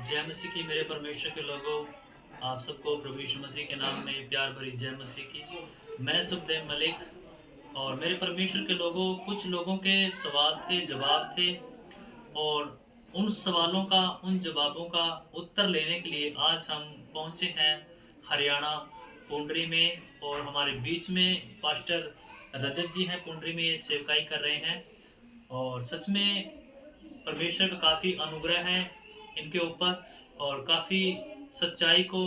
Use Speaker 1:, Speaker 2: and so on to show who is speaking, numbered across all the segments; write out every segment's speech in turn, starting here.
Speaker 1: जय मसीह की मेरे परमेश्वर के लोगों, आप सबको प्रभु यीशु मसीह के नाम में प्यार भरी जय मसीह की। मैं सुखदेव मलिक और मेरे परमेश्वर के लोगों, कुछ लोगों के सवाल थे, जवाब थे और उन सवालों का, उन जवाबों का उत्तर लेने के लिए आज हम पहुंचे हैं हरियाणा पुंडरी में। और हमारे बीच में पास्टर रजत जी हैं, पुंडरी में सेवकाई कर रहे हैं और सच में परमेश्वर का काफ़ी अनुग्रह है इनके ऊपर और काफ़ी सच्चाई को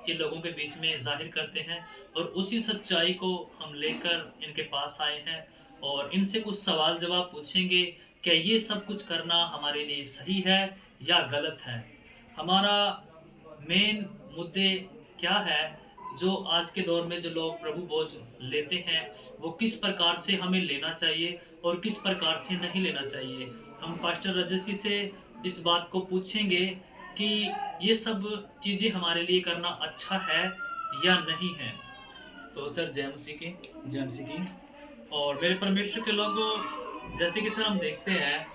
Speaker 1: ये लोगों के बीच में जाहिर करते हैं। और उसी सच्चाई को हम लेकर इनके पास आए हैं और इनसे कुछ सवाल जवाब पूछेंगे। क्या ये सब कुछ करना हमारे लिए सही है या गलत है? हमारा मेन मुद्दे क्या है? जो आज के दौर में जो लोग प्रभु भोज लेते हैं, वो किस प्रकार से हमें लेना चाहिए और किस प्रकार से नहीं लेना चाहिए। हम पास्टर रजसी से इस बात को पूछेंगे कि ये सब चीज़ें हमारे लिए करना अच्छा है या नहीं है। तो सर जय मसीह की।
Speaker 2: जय मसीह की।
Speaker 1: और मेरे परमेश्वर के लोगों, जैसे कि सर हम देखते हैं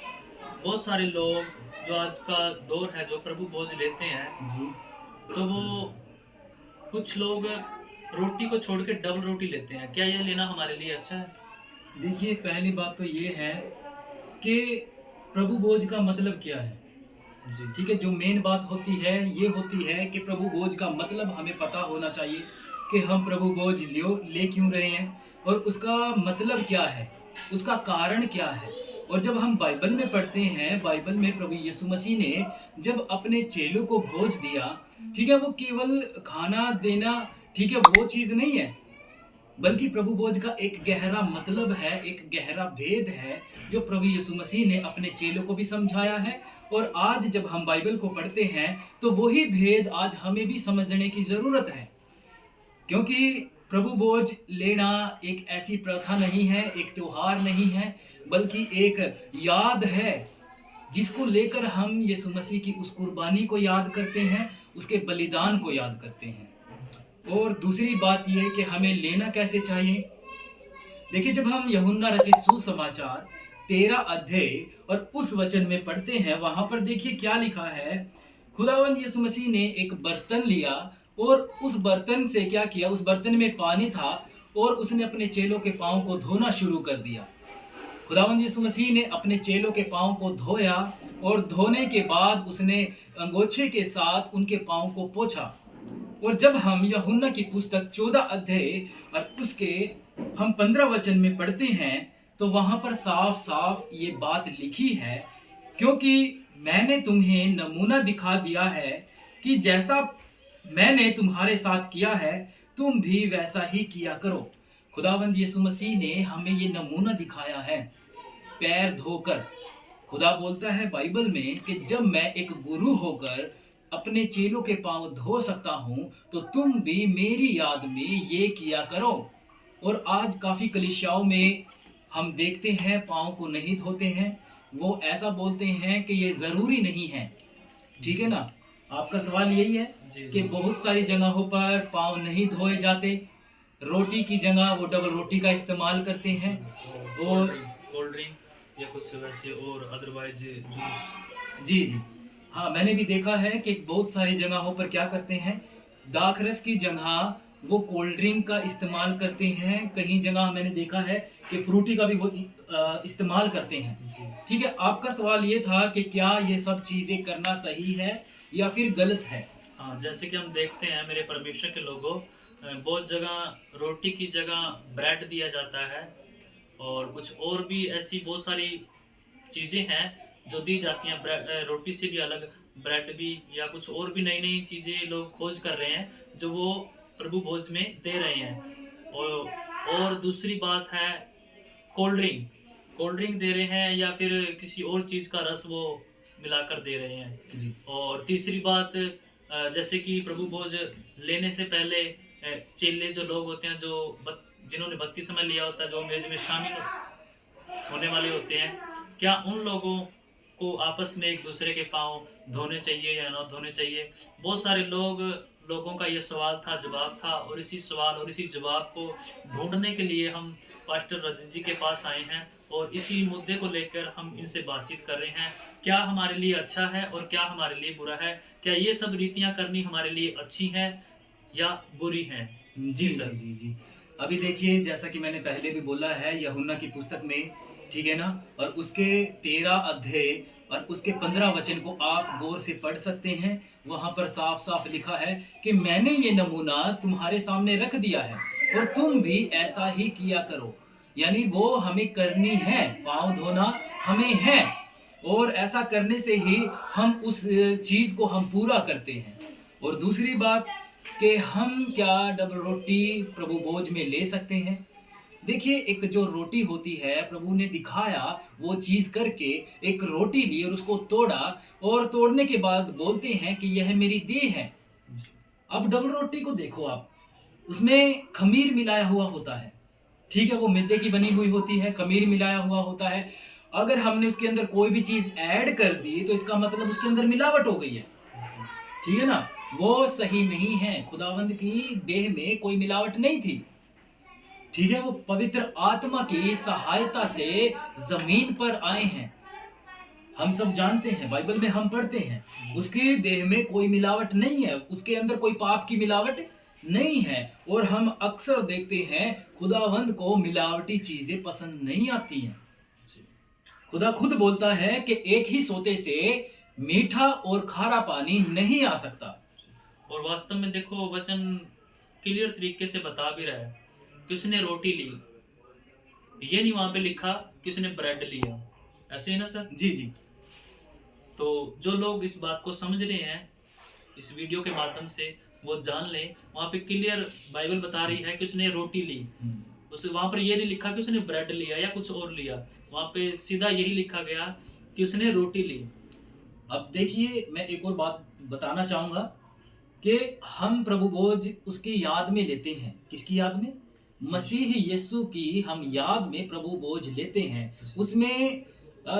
Speaker 1: बहुत सारे लोग जो आज का दौर है जो प्रभु भोज लेते हैं,
Speaker 2: जी
Speaker 1: तो वो कुछ लोग रोटी को छोड़ के डबल रोटी लेते हैं। क्या ये लेना हमारे लिए अच्छा है?
Speaker 2: देखिए, पहली बात तो ये है कि प्रभु भोज का मतलब क्या है।
Speaker 1: जी
Speaker 2: ठीक है, जो मेन बात होती है ये होती है कि प्रभु भोज का मतलब हमें पता होना चाहिए कि हम प्रभु भोज ले क्यों रहे हैं और उसका मतलब क्या है, उसका कारण क्या है। और जब हम बाइबल में पढ़ते हैं, बाइबल में प्रभु यीशु मसीह ने जब अपने चेलों को भोज दिया, ठीक है, वो केवल खाना देना, ठीक है, वो चीज़ नहीं है, बल्कि प्रभु भोज का एक गहरा मतलब है, एक गहरा भेद है जो प्रभु यीशु मसीह ने अपने चेलों को भी समझाया है। और आज जब हम बाइबल को पढ़ते हैं तो वही भेद आज हमें भी समझने की जरूरत है, क्योंकि प्रभु भोज लेना एक ऐसी प्रथा नहीं है, एक त्योहार नहीं है, बल्कि एक याद है जिसको लेकर हम यीशु मसीह की उस कुर्बानी को याद करते हैं, उसके बलिदान को याद करते हैं। और दूसरी बात यह कि हमें लेना कैसे चाहिए। देखिए, जब हम यूहन्ना रचित सुसमाचार 13 अध्याय और उस वचन में पढ़ते हैं, वहां पर देखिए क्या लिखा है। खुदावंद यीशु मसीह ने एक बर्तन लिया और उस बर्तन से क्या किया, उस बर्तन में पानी था और उसने अपने चेलों के पांव को धोना शुरू कर दिया। खुदावंद यीशु मसीह ने अपने चेलों के पांव को धोया और धोने के बाद उसने अंगोछे के साथ उनके पांव को पोंछा। और जब हम यूहन्ना की पुस्तक 14 अध्याय और उसके हम 15 वचन में पढ़ते हैं तो वहां पर साफ साफ ये बात लिखी है, क्योंकि मैंने तुम्हें नमूना दिखा दिया है कि जैसा मैंने तुम्हारे साथ किया है तुम भी वैसा ही किया करो। खुदावंद यीशु मसीह ने हमें ये नमूना दिखाया है, पैर धोकर। खुदा बोलता है बाइबल में कि जब मैं एक गुरु होकर अपने चेलों के पांव धो सकता हूं तो तुम भी मेरी याद में ये किया करो। और आज काफी कलीसियाओं में हम देखते हैं पांव को नहीं धोते हैं, वो ऐसा बोलते हैं कि ये जरूरी नहीं है। ठीक है ना, आपका सवाल यही है कि बहुत सारी जगहों पर पांव नहीं धोए जाते, रोटी की जगह वो डबल रोटी का इस्तेमाल करते हैं और
Speaker 1: कोल्ड ड्रिंक या कुछ वैसे और अदरवाइज जूस।
Speaker 2: जी जी, हाँ, मैंने भी देखा है कि बहुत सारी जगहों पर क्या करते हैं, दाखरस की जगह वो कोल्ड ड्रिंक का इस्तेमाल करते हैं। कहीं जगह मैंने देखा है कि फ्रूटी का भी वो इस्तेमाल करते हैं। ठीक है, आपका सवाल ये था कि क्या ये सब चीज़ें करना सही है या फिर गलत है।
Speaker 1: हाँ, जैसे कि हम देखते हैं मेरे परमेश्वर के लोगों, बहुत जगह रोटी की जगह ब्रेड दिया जाता है और कुछ और भी ऐसी बहुत सारी चीज़ें हैं जो दी जाती हैं। रोटी से भी अलग ब्रेड भी या कुछ और भी नई नई चीज़ें लोग खोज कर रहे हैं जो वो प्रभु भोज में दे रहे हैं। और दूसरी बात है कोल्ड ड्रिंक दे रहे हैं या फिर किसी और चीज़ का रस वो मिलाकर दे रहे हैं
Speaker 2: जी।
Speaker 1: और तीसरी बात, जैसे कि प्रभु भोज लेने से पहले चेले जो लोग होते हैं जो जिन्होंने बपतिस्मा लिया होता है, जो मेज में शामिल होने वाले होते हैं, क्या उन लोगों को आपस में एक दूसरे के पांव धोने चाहिए या ना धोने चाहिए? बहुत सारे लोगों का ये सवाल था, जवाब था और इसी सवाल और इसी जवाब को ढूंढने के लिए हम पास्टर रजत जी के पास आए हैं और इसी मुद्दे को लेकर हम इनसे बातचीत कर रहे हैं। क्या हमारे लिए अच्छा है और क्या हमारे लिए बुरा है? क्या ये सब रीतियाँ करनी हमारे लिए अच्छी हैं या बुरी हैं?
Speaker 2: जी,
Speaker 1: जी
Speaker 2: जी,
Speaker 1: सर।
Speaker 2: जी, जी। अभी देखिए जैसा कि मैंने पहले भी बोला है यूहन्ना की पुस्तक में, ठीक है ना? और उसके 13 अध्याय और उसके 15 वचन को आप गौर से पढ़ सकते हैं। वहाँ पर साफ-साफ लिखा है कि मैंने ये नमूना तुम्हारे सामने रख दिया है और तुम भी ऐसा ही किया करो। यानी वो हमें करनी है, पाँव धोना हमें है और ऐसा करने से ही हम उस चीज़ को हम पूरा करते हैं। और दूसरी बात कि हम क्या डबल रोटी प्रभु भोज में ले सकते हैं? देखिए एक जो रोटी होती है प्रभु ने दिखाया वो चीज़ करके एक रोटी ली और उसको तोड़ा और तोड़ने के बाद बोलते हैं कि यह मेरी देह है। अब डबल रोटी को देखो आप, उसमें खमीर मिलाया हुआ होता है, ठीक है? वो मैदे की बनी हुई होती है, खमीर मिलाया हुआ होता है। अगर हमने उसके अंदर कोई भी चीज़ ऐड कर दी तो इसका मतलब उसके अंदर मिलावट हो गई है, ठीक है ना? वो सही नहीं है। खुदावंद की देह में कोई मिलावट नहीं थी, ठीक है? वो पवित्र आत्मा की सहायता से जमीन पर आए हैं। हम सब जानते हैं, बाइबल में हम पढ़ते हैं, उसकी देह में कोई मिलावट नहीं है, उसके अंदर कोई पाप की मिलावट नहीं है। और हम अक्सर देखते हैं खुदावंद को मिलावटी चीजें पसंद नहीं आती हैं। खुदा खुद बोलता है कि एक ही सोते से मीठा और खारा पानी नहीं आ सकता।
Speaker 1: और वास्तव में देखो वचन क्लियर तरीके से बता भी रहा है कि उसने रोटी ली, ये नहीं वहां पे लिखा कि उसने ब्रेड लिया। ऐसे ही ना सर?
Speaker 2: जी, जी।
Speaker 1: तो जो लोग इस बात को समझ रहे हैं इस वीडियो के माध्यम से वो जान लें, वहाँ पे क्लियर बाइबल बता रही है कि उसने रोटी ली। उस वहाँ पर ये नहीं लिखा कि उसने ब्रेड लिया या कुछ और लिया, वहाँ पे सीधा यही लिखा गया कि उसने रोटी ली।
Speaker 2: अब देखिए मैं एक और बात बताना चाहूंगा कि हम प्रभु भोज उसकी याद में लेते हैं। किसकी याद में? मसीह यीशु की हम याद में प्रभु भोज लेते हैं। उसमें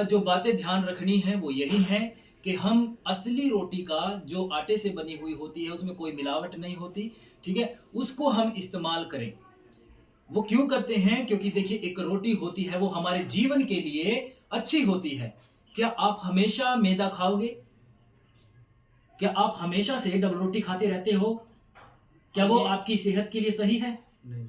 Speaker 2: जो बातें ध्यान रखनी है वो यही है कि हम असली रोटी का जो आटे से बनी हुई होती है उसमें कोई मिलावट नहीं होती, ठीक है? उसको हम इस्तेमाल करें। वो क्यों करते हैं? क्योंकि देखिए एक रोटी होती है वो हमारे जीवन के लिए अच्छी होती है। क्या आप हमेशा मैदा खाओगे? क्या आप हमेशा से डबल रोटी खाते रहते हो? क्या वो आपकी सेहत के लिए सही है?
Speaker 1: नहीं।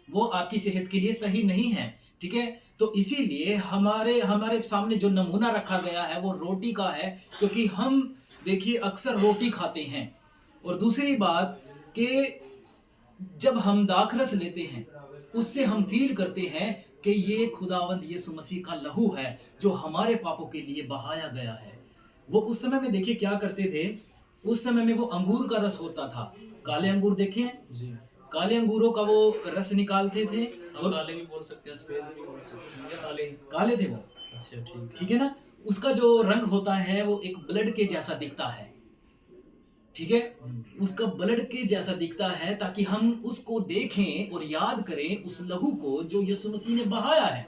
Speaker 2: वो आपकी सेहत के लिए सही नहीं है, ठीक है? तो इसीलिए हमारे हमारे सामने जो नमूना रखा गया है वो रोटी का है, क्योंकि हम देखिए अक्सर रोटी खाते हैं। और दूसरी बात कि जब हम दाखरस लेते हैं उससे हम फील करते हैं कि ये खुदावंद यीशु मसीह का लहू है जो हमारे पापों के लिए बहाया गया है। वो उस समय में देखिए क्या करते थे, उस समय में वो अंगूर का रस होता था, काले अंगूर देखे हैं?
Speaker 1: जी।
Speaker 2: काले अंगूरों का वो रस निकालते थे
Speaker 1: हम काले भी बोल सकते हैं, सफेद भी बोल सकते हैं, या काले?
Speaker 2: काले थे वो,
Speaker 1: अच्छा ठीक।
Speaker 2: ठीक है ना? उसका जो रंग होता है वो एक ब्लड के जैसा दिखता है, ठीक है? उसका ब्लड के जैसा दिखता है ताकि हम उसको देखें और याद करें उस लहू को जो यीशु मसीह ने बहाया है।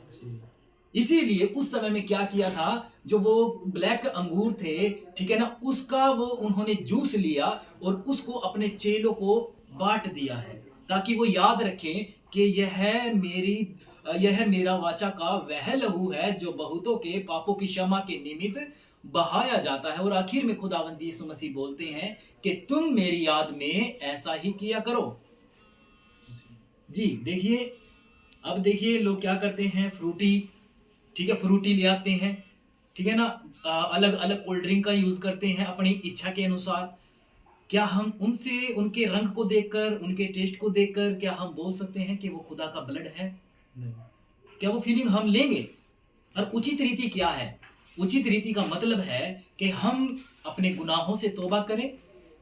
Speaker 2: इसीलिए उस समय में क्या किया था, जो वो ब्लैक अंगूर थे, ठीक है ना, उसका वो उन्होंने जूस लिया और उसको अपने चेलों को बांट दिया है ताकि वो याद रखें कि यह मेरा वाचा का वह लहू है जो बहुतों के पापों की क्षमा के निमित्त बहाया जाता है। और आखिर में खुदावंद यीशु मसीह बोलते हैं कि तुम मेरी याद में ऐसा ही किया करो। जी देखिए, अब देखिए लोग क्या करते हैं, फ्रूटी, ठीक है, फ्रूटी ले आते हैं, ठीक है ना, अलग अलग कोल्ड ड्रिंक का यूज करते हैं अपनी इच्छा के अनुसार। क्या हम उनसे उनके रंग को देखकर, उनके टेस्ट को देखकर क्या हम बोल सकते हैं कि वो खुदा का ब्लड है?
Speaker 1: नहीं।
Speaker 2: क्या वो फीलिंग हम लेंगे? और उचित रीति क्या है? उचित रीति का मतलब है कि हम अपने गुनाहों से तौबा करें,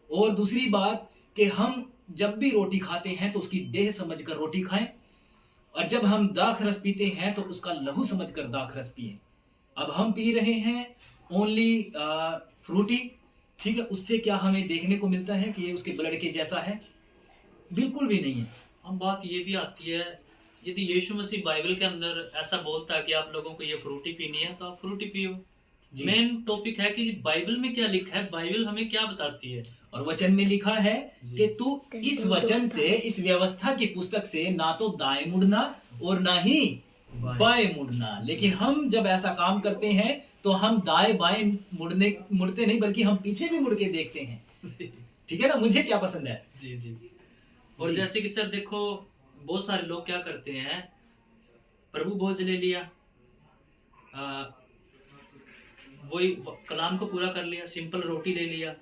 Speaker 2: और दूसरी बात कि हम जब भी रोटी खाते हैं तो उसकी देह समझकर रोटी खाएं, और जब हम दाख रस पीते हैं तो उसका लहू समझकर दाख रस पिए। अब हम पी रहे हैं ओनली फ्रूटी, ठीक है, उससे क्या हमें देखने को मिलता है कि ये उसके ब्लड के जैसा है? बिल्कुल भी नहीं है।
Speaker 1: हम बात ये भी आती है, यदि यीशु मसीह बाइबल के अंदर ऐसा बोलता है कि आप लोगों को ये फ्रूटी पीनी है तो आप फ्रूटी पियो। मेन टॉपिक है कि बाइबल में क्या लिखा है, बाइबल हमें क्या बताती है।
Speaker 2: और वचन में लिखा है कि तू इस वचन से, इस व्यवस्था की पुस्तक से ना तो दाएं मुड़ना और ना ही बाएं मुड़ना। लेकिन हम जब ऐसा काम करते हैं तो हम दाएं बाएं मुड़ते नहीं, बल्कि हम पीछे भी मुड़ के देखते हैं। ठीक है ना, मुझे क्या पसंद है।
Speaker 1: जी जी। और
Speaker 2: जी।
Speaker 1: जैसे कि सर देखो, बहुत सारे लोग क्या करते हैं, प्रभु भोज ले लिया, वही कलाम को पूरा कर लिया, सिंपल रोटी ले लिया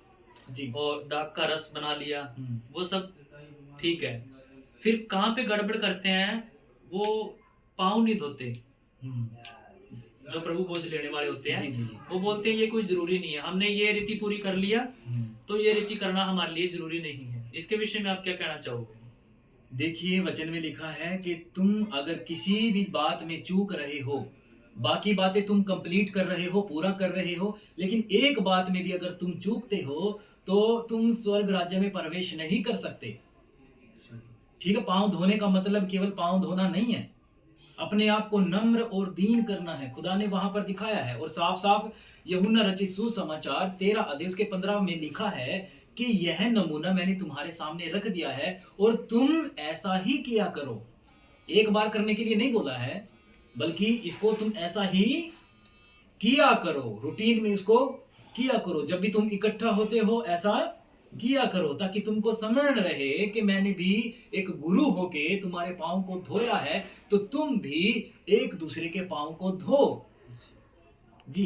Speaker 2: जी।
Speaker 1: और दाग का रस बना लिया,
Speaker 2: हम्म।
Speaker 1: वो सब ठीक है। फिर कहाँ पे गड़बड़ करते हैं, वो पाँव नहीं धोते।
Speaker 2: हम्म।
Speaker 1: जो प्रभु भोज लेने वाले होते हैं,
Speaker 2: जी जी जी।
Speaker 1: वो बोलते हैं ये कोई जरूरी नहीं है, हमने ये रीति पूरी कर लिया, तो ये रीति करना हमारे लिए जरूरी नहीं है। इसके विषय में आप क्या कहना चाहोगे।
Speaker 2: देखिए, वचन में लिखा है कि तुम अगर किसी भी बात में चूक रहे हो, बाकी बातें तुम कंप्लीट कर रहे हो, पूरा कर रहे हो, लेकिन एक बात में भी अगर तुम चूकते हो तो तुम स्वर्ग राज्य में प्रवेश नहीं कर सकते। ठीक है, पांव धोने का मतलब केवल पांव धोना नहीं है, अपने आप को नम्र और दीन करना है। खुदा ने वहां पर दिखाया है, और साफ साफ यूहन्ना रचित सुसमाचार 13 अध्याय उसके 15 में लिखा है कि यह नमूना मैंने तुम्हारे सामने रख दिया है और तुम ऐसा ही किया करो। एक बार करने के लिए नहीं बोला है, बल्कि इसको तुम ऐसा ही किया करो, रूटीन में उसको किया करो। जब भी तुम इकट्ठा होते हो ऐसा किया करो, ताकि तुमको स्मरण रहे कि मैंने भी एक गुरु होके तुम्हारे पाँव को धोया है, तो तुम भी एक दूसरे के पाँव को धो। जी।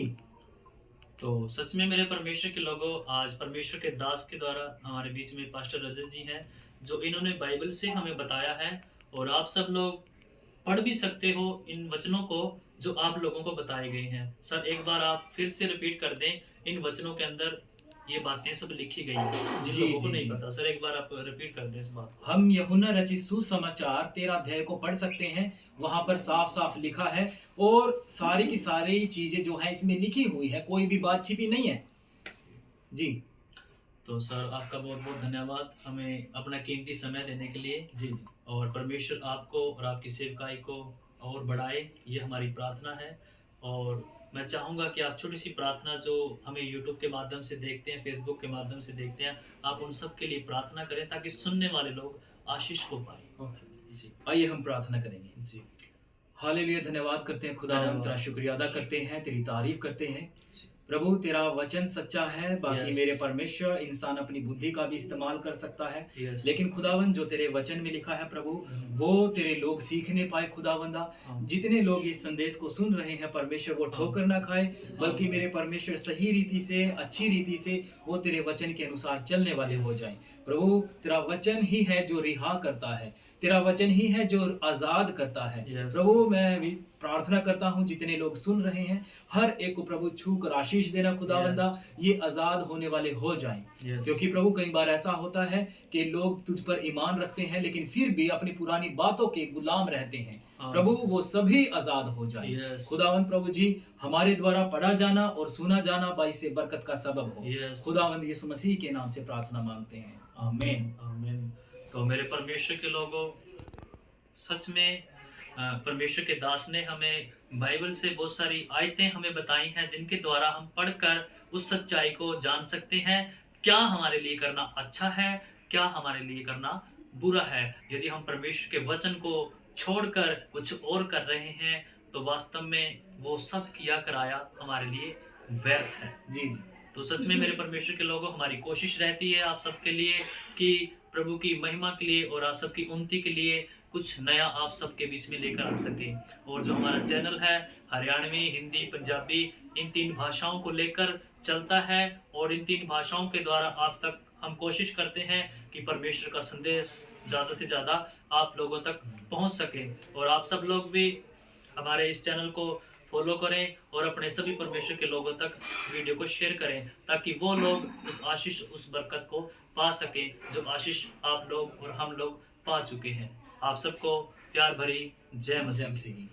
Speaker 1: तो सच में मेरे परमेश्वर के लोगों, आज परमेश्वर के दास के द्वारा हमारे बीच में पास्टर रजत जी हैं, जो इन्होंने बाइबल से हमें बताया है, और आप सब लोग पढ़ भी सकते हो इन वचनों को जो आप लोगों को बताए गए हैं। सर एक बार आप फिर से रिपीट कर दें, इन वचनों के अंदर ये बातें सब लिखी गई हैं जिन लोगों को नहीं पता। सर एक बार आप रिपीट कर दें इस बात को।
Speaker 2: हम यूहन्ना रचित सुसमाचार 13 अध्याय को पढ़ सकते हैं, वहां पर साफ साफ लिखा है, और सारी की सारी चीजें जो है इसमें लिखी हुई है, कोई भी बात छिपी नहीं है। जी।
Speaker 1: तो सर आपका बहुत बहुत धन्यवाद हमें अपना कीमती समय देने के लिए।
Speaker 2: जी जी।
Speaker 1: और परमेश्वर आपको और आपकी सेवकाई को और बढ़ाए, ये हमारी प्रार्थना है। और मैं चाहूँगा कि आप छोटी सी प्रार्थना जो हमें यूट्यूब के माध्यम से देखते हैं, फेसबुक के माध्यम से देखते हैं, आप उन सब के लिए प्रार्थना करें ताकि सुनने वाले लोग आशीष को पाएं।
Speaker 2: जी, आइए हम प्रार्थना करेंगे।
Speaker 1: जी।
Speaker 2: हालेलुया, धन्यवाद करते हैं खुदावंद, तेरा शुक्रिया अदा करते हैं, तेरी तारीफ करते हैं। प्रभु तेरा वचन सच्चा है, बाकी मेरे परमेश्वर इंसान अपनी बुद्धि का भी इस्तेमाल कर सकता है, लेकिन खुदावंद जो तेरे वचन में लिखा है प्रभु, वो तेरे लोग सीखने पाए। खुदावंदा, जितने लोग इस संदेश को सुन रहे हैं परमेश्वर, वो ठोकर ना खाए, बल्कि मेरे परमेश्वर सही रीति से, अच्छी रीति से वो तेरे वचन के अनुसार चलने वाले हो जाएं। प्रभु तेरा वचन ही है जो रिहा करता है, तेरा वचन ही है जो आजाद करता है। प्रभु मैं भी प्रार्थना करता हूँ जितने लोग सुन रहे हैं, हर एक को प्रभु छू कर आशीष देना खुदावंदा, ये आजाद होने वाले हो जाएं। क्योंकि प्रभु कई बार ऐसा होता है कि लोग तुझ पर ईमान रखते हैं, लेकिन फिर भी अपनी पुरानी बातों के गुलाम रहते हैं। प्रभु वो सभी आजाद हो जाए। खुदावंद प्रभु जी, हमारे द्वारा पढ़ा जाना और सुना जाना बाईस से बरकत का सबब हो। खुदावंद यीशु मसीह के नाम से प्रार्थना मांगते हैं, आमीन
Speaker 1: आमीन। तो मेरे परमेश्वर के लोगों, सच में परमेश्वर के दास ने हमें बाइबल से बहुत सारी आयतें हमें बताई हैं, जिनके द्वारा हम पढ़कर उस सच्चाई को जान सकते हैं, क्या हमारे लिए करना अच्छा है, क्या हमारे लिए करना बुरा है। यदि हम परमेश्वर के वचन को छोड़कर कुछ और कर रहे हैं, तो वास्तव में वो सब किया कराया हमारे लिए व्यर्थ है।
Speaker 2: जी।
Speaker 1: तो सच में मेरे परमेश्वर के लोगों, हमारी कोशिश रहती है आप सबके लिए कि प्रभु की महिमा के लिए और आप सबकी उन्नति के लिए कुछ नया आप सबके बीच में लेकर आ सके। और जो हमारा चैनल है हरियाणवी, हिंदी, पंजाबी, इन 3 भाषाओं को लेकर चलता है, और इन 3 भाषाओं के द्वारा आप तक हम कोशिश करते हैं कि परमेश्वर का संदेश ज़्यादा से ज़्यादा आप लोगों तक पहुंच सके। और आप सब लोग भी हमारे इस चैनल को फॉलो करें और अपने सभी परमेश्वर के लोगों तक वीडियो को शेयर करें, ताकि वो लोग उस आशीष, उस बरकत को पा सकें जो आशीष आप लोग और हम लोग पा चुके हैं। आप सबको प्यार भरी जय मसीह।